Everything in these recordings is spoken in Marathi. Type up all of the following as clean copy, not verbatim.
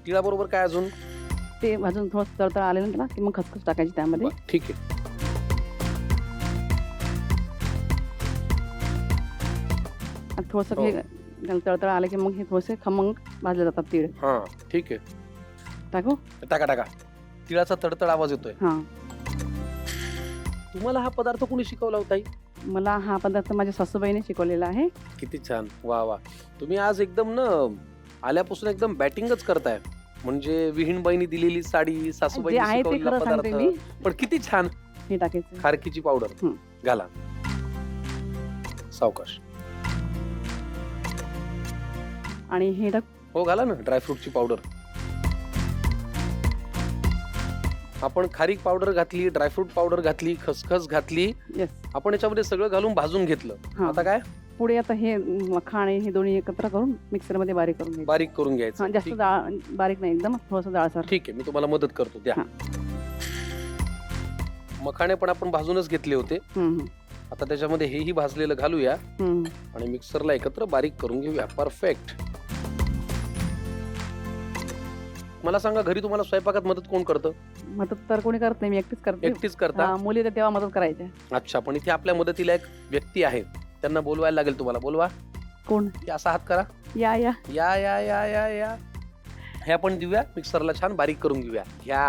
तिळाबरोबर काय अजून? ते भाजून थोडं तळतळ आल्यानंतर ना की मग खसखस टाकायची त्यामध्ये. ठीक आहे. आणि थोडंसं हो. हे तळतळ आलं की मग हे थोडेसे खमंग भाजले जातात तीळ. हां, ठीक आहे. टाकू? टाका. तिळाचा तडतड आवाज येतोय. हां. तुम्हाला हा पदार्थ कोणी शिकवला होता? मला हा पदार्थ माझ्या सासूबाईने शिकवलेला आहे. किती छान. वा. तुम्ही आज एकदम ना आल्यापासून एकदम बॅटिंगच करताय. म्हणजे विहीणबाईंनी दिलेली साडी, जे सासूबाईंनी आहे ते शिकवलेला खरं सांगते मी. पदार्थ. पण किती छान. हे टाकायचं. खारकीची पावडर हं. घाला. सावकाश. आणि हे टाक. हो घाला ना ड्रायफ्रूटची पावडर. आपण खारीक पावडर घातली, ड्रायफ्रूट पावडर घातली, खसखस घातली. येस. आपण याच्यामध्ये सगळं घालून भाजून घेतलं. हां. आता काय? पुढे आता हे मखाणे हे दोन्ही एकत्र करून मिक्सरमध्ये बारीक करून घ्यायचं. बारीक करून हां, घ्यायचं. जास्त ठीक बारीक नाही, एकदम थोडंसं जाडसर. ठीक आहे, मी तुम्हाला मदत करतो. द्या. हां. मखाणे पण आपण भाजूनच घेतले होते. हं. आता त्याच्यामध्ये हेही भाजलेलं घालूया आणि मिक्सरला एकत्र बारीक करून घेऊया. परफेक्ट. मला सांगा, घरी तुम्हाला स्वयंपाकात मदत कोण करतं? मदत तर कोणी करत नाही, मी एकटीच करते. एकटीच करता? हां, मुली तर तेव्हा मदत करायच्या. अच्छा, पण इथे आपल्या मदतीला एक व्यक्ती आहे. त्यांना बोलवायला लागेल तुम्हाला. बोलवा. कोण? की असा हात करा. या. या. हे आपण देऊया मिक्सरला, छान बारीक करून घेऊया. घ्या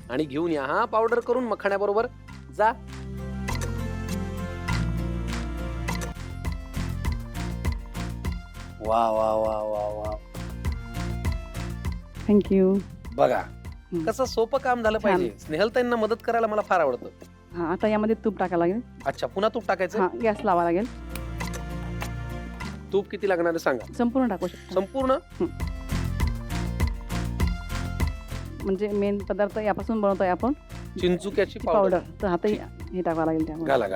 आणि घेऊन या. हा पावडर करून मखाण्याबरोबर जा. वा. थँक्यू. बघा हं. कसं सोपं काम झालं छान. पाहिजे. स्नेहलताईंना मदत करायला मला फार आवडतं. हां, आता यामध्ये तूप टाकायला लागेल. अच्छा, पुन्हा तूप टाकायचं? हां, गॅस लावा लागेल. तूप किती लागणार आहे सांगा. संपूर्ण टाकू शकतो. संपूर्ण? म्हणजे मेन पदार्थ यापासून बनवतोय आपण, चिंचुक्याची पावडर. पावडर. तर आता हे टाकावं लागेल त्यामध्ये. घाला.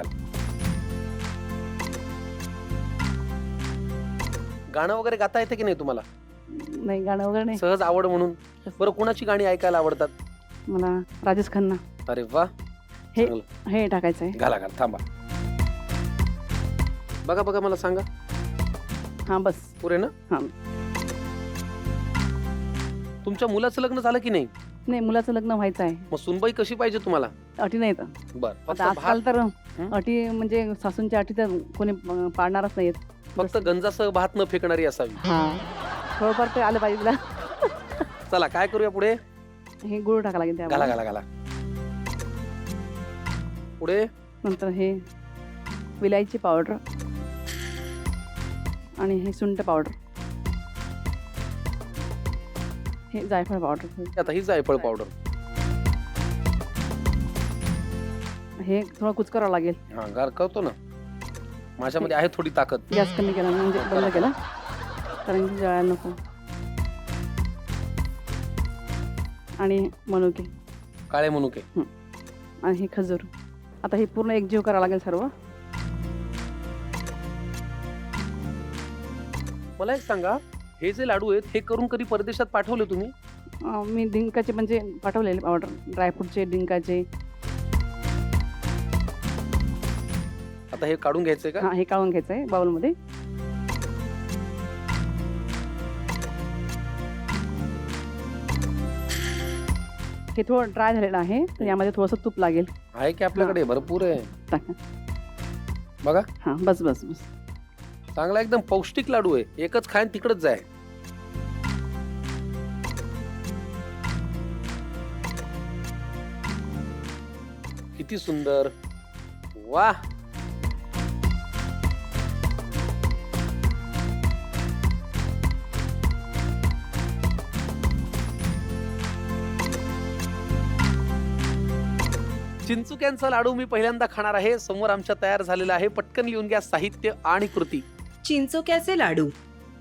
गाणं वगैरे गाता येते की नाही तुम्हाला? नाही, गाणं वगैरे नाही. सहज आवड म्हणून. बरं, कोणाची गाणी ऐकायला आवडतात? मला राजेश खन्ना. अरे वा. हे चांगलं. हे टाकायचं आहे. घाला. थांबा. बघा मला सांगा. हां, बस. पुरे ना? हां. तुमच्या मुलाचं लग्न झालं की नाही? नाही, मुलाचं लग्न व्हायचं आहे. मग सुनबाई कशी पाहिजे तुम्हाला? अटी नाही तर. बरं, आता आजकाल तर हं? अटी म्हणजे सासूंच्या अटी तर कोणी पाळणारच नाहीत. फक्त गंजासह भात न फेकणारी असावी. हां, थोडंफार ते आलं पाहिजे तिला. चला, काय करूया पुढे? हे गुळ टाका लागेल त्यामध्ये. घाला. पुढे? नंतर हे विलायची पावडर आणि हे सुंठ पावडर, हे जायफळ पावडर. आता ही जायफळ पावडर. हे थोडं कुचकरावं लागेल. हा, गार करतो ना. माझ्यामध्ये आहे थोडी ताकद. गॅस कमी केला म्हणजे बंद केला, कारण की जळायला नको. आणि मनुके, काळे मनुके. आणि हे खजूर. आता हे पूर्ण एकजीव करावं लागेल सर्व. मला एक सांगा, हे जे लाडू आहेत हे करून कधी परदेशात पाठवले तुम्ही? मी डिंकाचे म्हणजे पाठवलेले पावडर, ड्रायफ्रूटचे, डिंकाचे. आता हे काढून घ्यायचंय का? हां, हे काढून घ्यायचं आहे बाउलमध्ये. हे थोडं ड्राय झालेलं आहे, तर यामध्ये थोडंसं तूप लागेल. आहे की आपल्याकडे? भरपूर आहे. टाका. बघा, हां, बस. चांगला एकदम पौष्टिक लाडू आहे. एकच खाय तिकडच जाय. किती सुंदर. वा. चिंचुक्यांचा लाडू मी पहिल्यांदा खाणार आहे. समोर आमच्या तयार झालेला आहे. पटकन लिहून घ्या साहित्य आणि कृती. चिंचोक्याचे लाडू.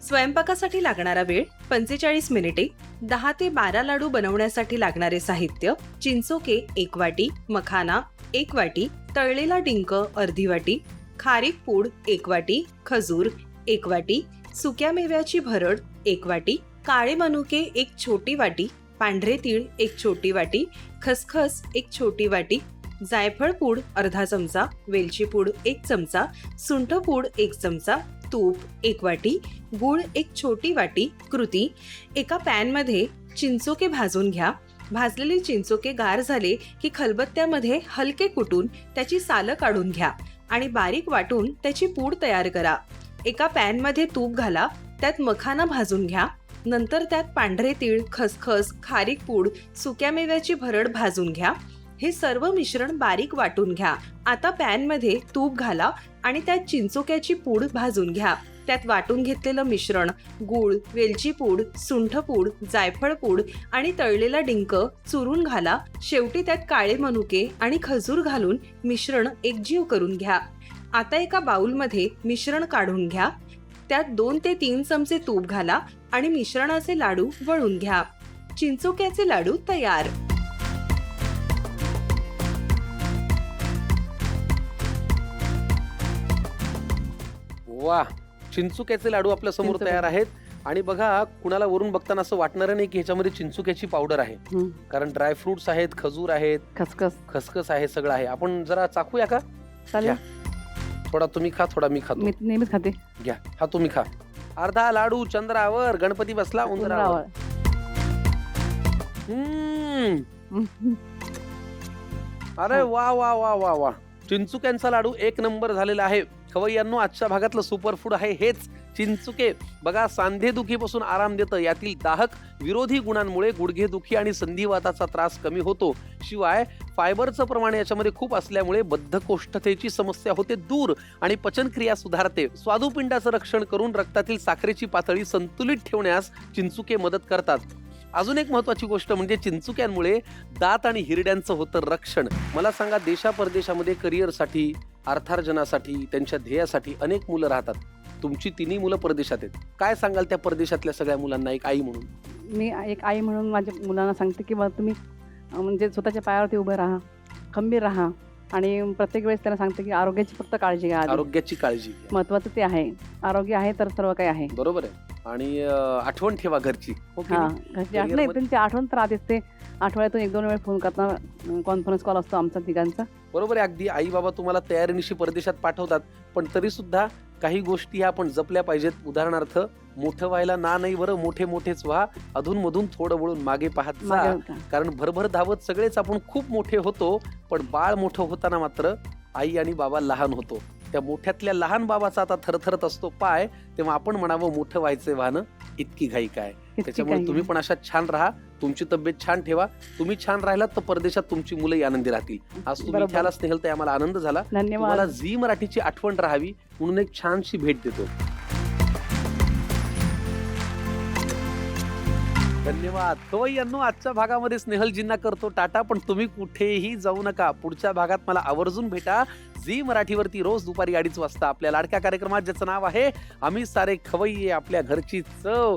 स्वयंपाकासाठी लागणारा वेळ 45 मिनिटे. 10 ते 12 लाडू बनवण्यासाठी लागणारे साहित्य: चिंचोके 1 वाटी, मखाना 1 वाटी, तळलेला डिंक अर्धी वाटी, खारीक पूड 1 वाटी, खजूर 1 वाटी, सुक्या मेव्याची भरड 1 वाटी, काळे मनुके 1 छोटी वाटी, पांढरे तीळ 1 छोटी वाटी, खसखस 1 छोटी वाटी, जायफळ पूड अर्धा चमचा, वेलची पूड 1 चमचा, सुंठ पूड 1 चमचा, तूप 1 वाटी, गूळ 1 छोटी वाटी. कृती: एका पॅनमध्ये चिंचोके भाजून घ्या. भाजलेले चिंचोके गार झाले की खलबत्त्यामध्ये हलके कुटून त्याची सालं काढून घ्या आणि बारीक वाटून त्याची पूड तयार करा. एका पॅनमध्ये तूप घाला, त्यात मखाना भाजून घ्या. नंतर त्यात पांढरे तीळ, खसखस, खारीक पूड, सुक्या मेव्याची भरड भाजून घ्या. हे सर्व मिश्रण बारीक वाटून घ्या. आता पॅनमध्ये तूप घाला आणि त्यात चिंचोक्याची पूड भाजून घ्या. त्यात वाटून घेतलेलं मिश्रण, गूळ, वेलची पूड, सुंठ पूड, जायफळ पूड आणि तळलेला डिंक चुरून घाला. शेवटी त्यात काळे मनुके आणि खजूर घालून मिश्रण एकजीव करून घ्या. आता एका बाउलमध्ये मिश्रण काढून घ्या. त्यात 2 ते 3 चमचे तूप घाला आणि मिश्रणाचे लाडू वळून घ्या. चिंचोक्याचे लाडू तयार. वा, चिंचुक्याचे लाडू आपल्या समोर चिंचुके. तयार आहेत. आणि बघा, कुणाला वरून बघताना असं वाटणार नाही की ह्याच्यामध्ये चिंचुक्याची पावडर आहे, हम्म. कारण ड्रायफ्रुट्स आहेत, खजूर आहेत, खसखस खसखस आहे, सगळं आहे. आपण जरा चाखूया का? चालेल. थोडा तुम्ही खा, थोडा मी खातो. मी नेहमीच खाते. घ्या, हा तुम्ही खा. अर्धा लाडू चंद्रावर, गणपती बसला उंदरावर. हम्म. अरे वा वा वा वा वा, चिंचुक्यांचा लाडू एक नंबर झालेला आहे. खवय्यांनो, आजच्या भागातलं सुपरफूड आहे हेच चिंचुके. बघा, सांधेदुखीपासून आराम देतं. यातील दाहक विरोधी गुणांमुळे गुडघेदुखी आणि संधिवाताचा त्रास कमी होतो. शिवाय फायबरचं प्रमाण याच्यामध्ये खूप असल्यामुळे बद्धकोष्ठतेची समस्या होते दूर आणि पचनक्रिया सुधारते. स्वादुपिंडाचं रक्षण करून रक्तातील साखरेची पातळी संतुलित ठेवण्यास चिंचुके मदत करतात. अजून एक महत्वाची गोष्ट म्हणजे चिंचुक्यांमुळे दात आणि हिरड्यांचं होतं रक्षण. मला सांगा, देशा परदेशामध्ये करिअरसाठी, अर्थार्जनासाठी, त्यांच्या ध्येयासाठी अनेक मुलं राहतात. तुमची 3 मुलं परदेशात आहेत. काय सांगाल त्या परदेशातल्या सगळ्या मुलांना एक आई म्हणून? मी एक आई म्हणून माझ्या मुलांना सांगते की बा तुम्ही म्हणजे स्वतःच्या पायावरती उभे राहा, खंबीर राहा आणि प्रत्येक वेळेस त्यांना सांगते की आरोग्याची फक्त काळजी घ्या. आरोग्याची काळजी घ्या. महत्वाचं ते आहे. आरोग्य आहे तर सर्व काही आहे. बरोबर आहे. आणि आठवण ठेवा घरची. हो की हा, नाही? घरची आठवण नाही, त्यांची आठवण तर आधीच ते आठवड्यातून 1-2 वेळ फोन करताना कॉन्फरन्स कॉल असतो आमचा तिघांचा. बरोबर आहे. अगदी आई बाबा तुम्हाला तयारीनिशी परदेशात पाठवतात, पण तरी सुद्धा काही गोष्टी ह्या आपण जपल्या पाहिजेत. उदाहरणार्थ, मोठं व्हायला ना नाही बरं, मोठे मोठेच व्हा. अधूनमधून थोडं वळून मागे पाहत जा. कारण भरभर धावत सगळेच आपण खूप मोठे होतो, पण बाळ मोठं होताना मात्र आई आणि बाबा लहान होतो. त्या मोठ्यातल्या लहान बाबाचा आता थरथरत असतो पाय, तेव्हा आपण म्हणावं, मोठं व्हायचंय व्हानं, इतकी घाई काय. त्याच्यामुळे तुम्ही पण अशा छान राहा, तुमची तब्येत छान ठेवा. तुम्ही छान राहिलात तर परदेशात तुमची मुलंही आनंदी राहतील. आज तुम्ही इथे आला स्नेहल, तर आम्हाला आनंद झाला. धन्यवाद. तुम्हाला झी मराठीची आठवण राहावी म्हणून एक छानशी भेट देतो. धन्यवाद. खवय्यांनो, आजच्या भागामध्ये स्नेहलजींना करतो टाटा, पण तुम्ही कुठेही जाऊ नका. पुढच्या भागात मला आवर्जून भेटा झी मराठीवरती रोज दुपारी 2:30 वाजता आपल्या लाडक्या कार्यक्रमात, ज्याचं नाव आहे आम्ही सारे खवय्ये, आपल्या घरची चव.